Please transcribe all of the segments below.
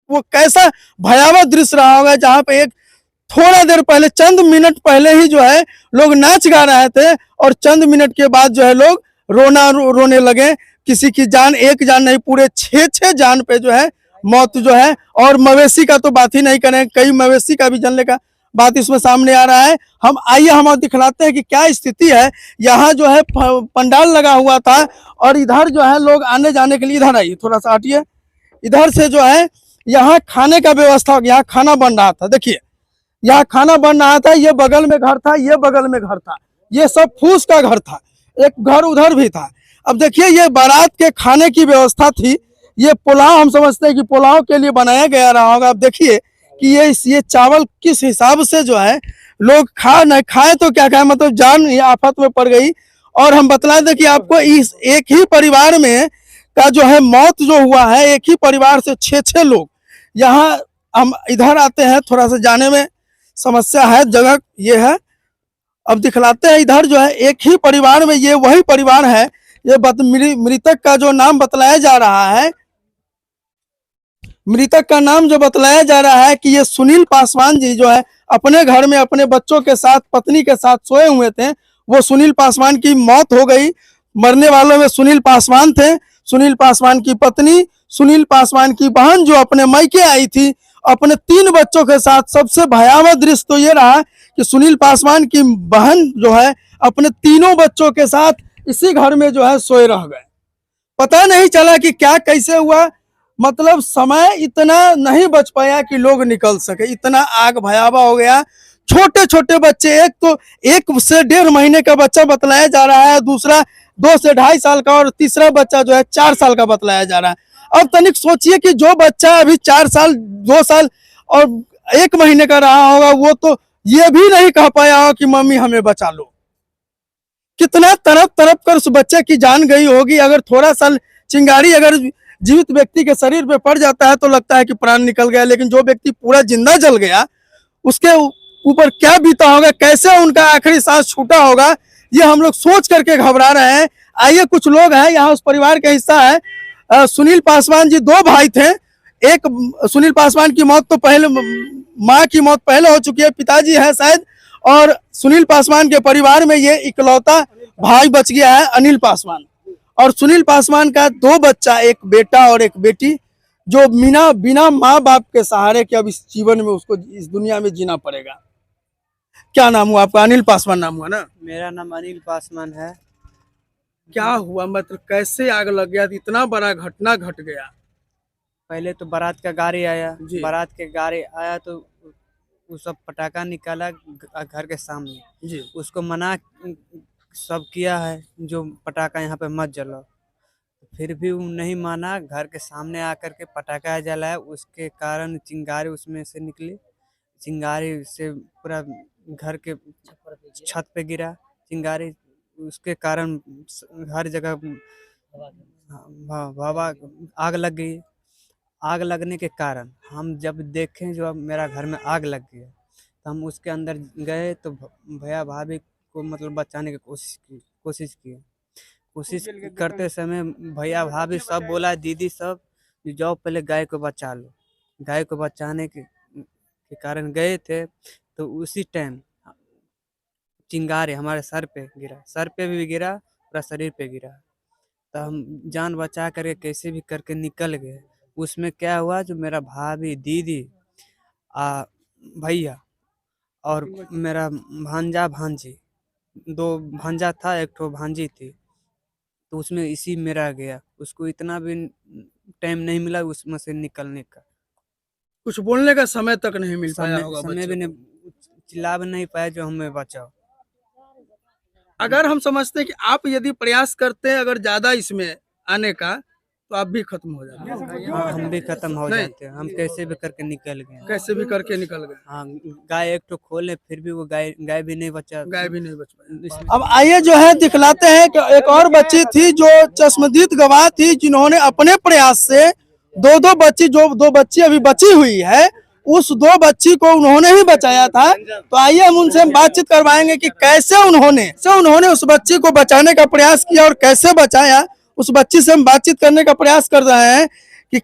वो कैसा भयावह दृश्य रहा होगा, जहाँ पे एक थोड़ा देर पहले, चंद मिनट पहले ही जो है लोग नाच गा रहे थे और चंद मिनट के बाद जो है लोग रोने लगे। किसी की जान, एक जान नहीं, पूरे 6 जान पे जो है मौत जो है। और मवेशी का तो बात ही नहीं करें, कई मवेशी का भी जलने का बात इसमें सामने आ रहा है। हम दिखलाते हैं कि क्या स्थिति है। यहाँ जो है पंडाल लगा हुआ था और इधर जो है लोग आने जाने के लिए, इधर आइए थोड़ा सा हटिए, इधर से जो है यहाँ खाने का व्यवस्था, यहाँ खाना बन रहा था। देखिए यहाँ खाना बन रहा था, ये बगल में घर था, ये बगल में घर था, ये सब फूस का घर था, एक घर उधर भी था। अब देखिए ये बारात के खाने की व्यवस्था थी। ये पुलाव हम समझते हैं कि पुलाव के लिए बनाया गया रहा होगा। अब देखिए कि ये चावल किस हिसाब से जो है लोग नहीं खाए तो क्या खाए, मतलब जान ये आफत में पड़ गई। और हम बतला दें कि आपको इस एक ही परिवार में का जो है मौत जो हुआ है, एक ही परिवार से 6 लोग। यहाँ हम इधर आते हैं, थोड़ा सा जाने में समस्या है, जगह ये है। अब दिखलाते हैं इधर जो है एक ही परिवार में, ये वही परिवार है। ये मृतक का जो नाम बतलाया जा रहा है, मृतक का नाम जो बतलाया जा रहा है कि ये सुनील पासवान जी जो है अपने घर में अपने बच्चों के साथ, पत्नी के साथ सोए हुए थे। वो सुनील पासवान की मौत हो गई। मरने वालों में सुनील पासवान थे, सुनील पासवान की पत्नी, सुनील पासवान की बहन जो अपने मायके आई थी अपने 3 बच्चों के साथ। सबसे भयावह दृश्य तो ये रहा कि सुनील पासवान की बहन जो है अपने 3 बच्चों के साथ इसी घर में जो है सोए रह गए। पता नहीं चला कि क्या कैसे हुआ, मतलब समय इतना नहीं बच पाया कि लोग निकल सके, इतना आग भयावह हो गया। छोटे छोटे बच्चे, एक तो 1 से 1.5 महीने का बच्चा बतलाया जा रहा है, दूसरा 2 से 2.5 साल का, और तीसरा बच्चा जो है 4 साल का बतलाया जा रहा है। अब तनिक सोचिए कि जो बच्चा अभी 4 साल, 2 साल और 1 महीने का रहा होगा, वो तो ये भी नहीं कह पाया होगा कि मम्मी हमें बचा लो। कितना तड़प तड़प कर उस बच्चे की जान गई होगी। अगर थोड़ा सा चिंगारी अगर जीवित व्यक्ति के शरीर पे पड़ जाता है तो लगता है कि प्राण निकल गया, लेकिन जो व्यक्ति पूरा जिंदा जल गया उसके ऊपर क्या बीता होगा, कैसे उनका आखिरी सांस छूटा होगा, ये हम लोग सोच करके घबरा रहे हैं। आइए कुछ लोग हैं यहाँ, उस परिवार का हिस्सा है। सुनील पासवान जी 2 भाई थे। एक सुनील पासवान की मौत तो पहले, माँ की मौत पहले हो चुकी है, पिताजी है शायद, और सुनील पासवान के परिवार में ये इकलौता भाई बच गया है, अनिल पासवान। और सुनील पासवान का 2 बच्चा, एक बेटा और एक बेटी, जो बिना माँ बाप के सहारे के अब इस जीवन में उसको इस दुनिया में जीना पड़ेगा। क्या नाम हुआ आपका? अनिल पासवान नाम हुआ ना? मेरा नाम अनिल पासवान है। क्या हुआ, मतलब कैसे आग लग गया, इतना बड़ा घटना घट गया? पहले तो बारात का गाड़ी आया, बारात के गाड़ी आया तो वो सब पटाखा निकाला घर के सामने जी। उसको मना सब किया है जो पटाखा यहाँ पे मत जलाओ, फिर भी वो नहीं माना। घर के सामने आकर के पटाखा जलाया, उसके कारण चिंगारी उसमें से निकली, चिंगारी से पूरा घर के छत पे गिरा चिंगारी। उसके कारण हर जगह हवा आग लग गई। आग लगने के कारण हम जब देखें जो अब मेरा घर में आग लग गया, तो हम उसके अंदर गए तो भैया भाभी को मतलब बचाने की कोशिश की। करते समय भैया भाभी सब बोला, दीदी सब जाओ पहले गाय को बचा लो। गाय को बचाने के कारण गए थे तो उसी टाइम चिंगारी हमारे सर पे गिरा, सर पे भी गिरा, पूरा शरीर पे गिरा। तो हम जान बचा करके कैसे भी करके निकल गए। उसमें क्या हुआ, जो मेरा भाभी, दीदी, भैया और मेरा भांजा भांजी, 2 भांजा था, 1 ठो भांजी थी, तो उसमें इसी मेरा गया। उसको इतना भी टाइम नहीं मिला उसमें से निकलने का, कुछ बोलने का समय तक नहीं मिल पाया होगा, समय भी नहीं, चिल्ला भी नहीं पाया जो हमें बचाओ। अगर हम समझते हैं कि आप यदि प्रयास करते हैं अगर ज्यादा इसमें आने का, तो आप भी खत्म हो जाते हैं। हाँ, हम भी खत्म हो जाते हैं। हम कैसे भी करके निकल गए, कैसे भी करके निकल गए। हाँ, गाय 1 ठो खोले फिर भी वो गाय भी नहीं बचा, गाय भी नहीं बच पाया। अब आइए जो है दिखलाते हैं कि एक और बच्ची थी जो चश्मदीद गवाह थी, जिन्होंने अपने प्रयास से 2 बच्ची अभी बची हुई है, उस 2 बच्ची को उन्होंने ही बचाया था। तो आइए हम उनसे बातचीत करवाएंगे कि कैसे उन्होंने उस बच्ची को बचाने का प्रयास किया और कैसे बचाया। उस बच्ची से हम बातचीत करने का प्रयास कर रहे हैं कि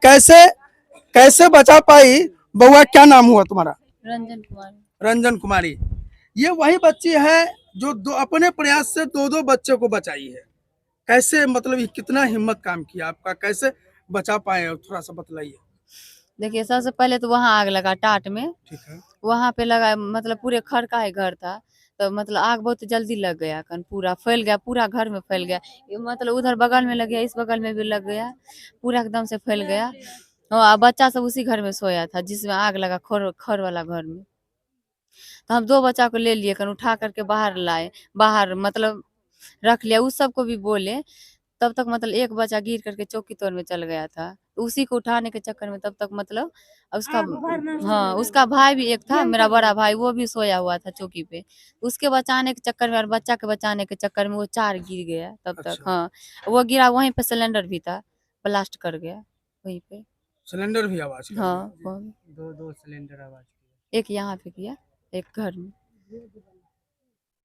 कैसे बचा पाई? बउआ क्या नाम हुआ तुम्हारा? रंजन कुमार। रंजन कुमारी। ये वही बच्ची है जो अपने प्रयास से दो दो बच्चे को बचाई है। कैसे, मतलब ये कितना हिम्मत काम किया आपका, कैसे बचा पाए, थोड़ा सा बतलाइए। देखिए, सबसे पहले तो वहाँ आग लगा टाट में। ठीक है। वहाँ पे लगा, मतलब पूरे खर का ही घर था, तो मतलब आग बहुत जल्दी लग गया, कन पूरा फैल गया, पूरा घर में फैल गया। मतलब उधर बगल में लग गया, इस बगल में भी लग गया, पूरा एकदम से फैल गया। हाँ, बच्चा सब उसी घर में सोया था जिसमें आग लगा, खर खर वाला घर में। तो हम 2 बच्चा को ले लिए, कन उठा करके बाहर लाए, बाहर मतलब रख लिया। उस सबको भी बोले, तब तक मतलब एक बच्चा गिर करके चौकी तोड़ में चल गया था। तो उसी को उठाने के चक्कर में तब तक मतलब उसका, हाँ, उसका भाई भी एक था, मेरा बड़ा भाई, वो भी सोया हुआ था चौकी पे। उसके बचाने के चक्कर में और बच्चा के बचाने के चक्कर में वो 4 गिर गया तब तक। अच्छा। हाँ, वो गिरा, वहीं पे सिलेंडर भी था, ब्लास्ट कर गया वहीं पे। सिलेंडर भी आवाज कर हाँ, रहा है। दो सिलेंडर आवाज किया। एक यहाँ पे किया, एक घर में।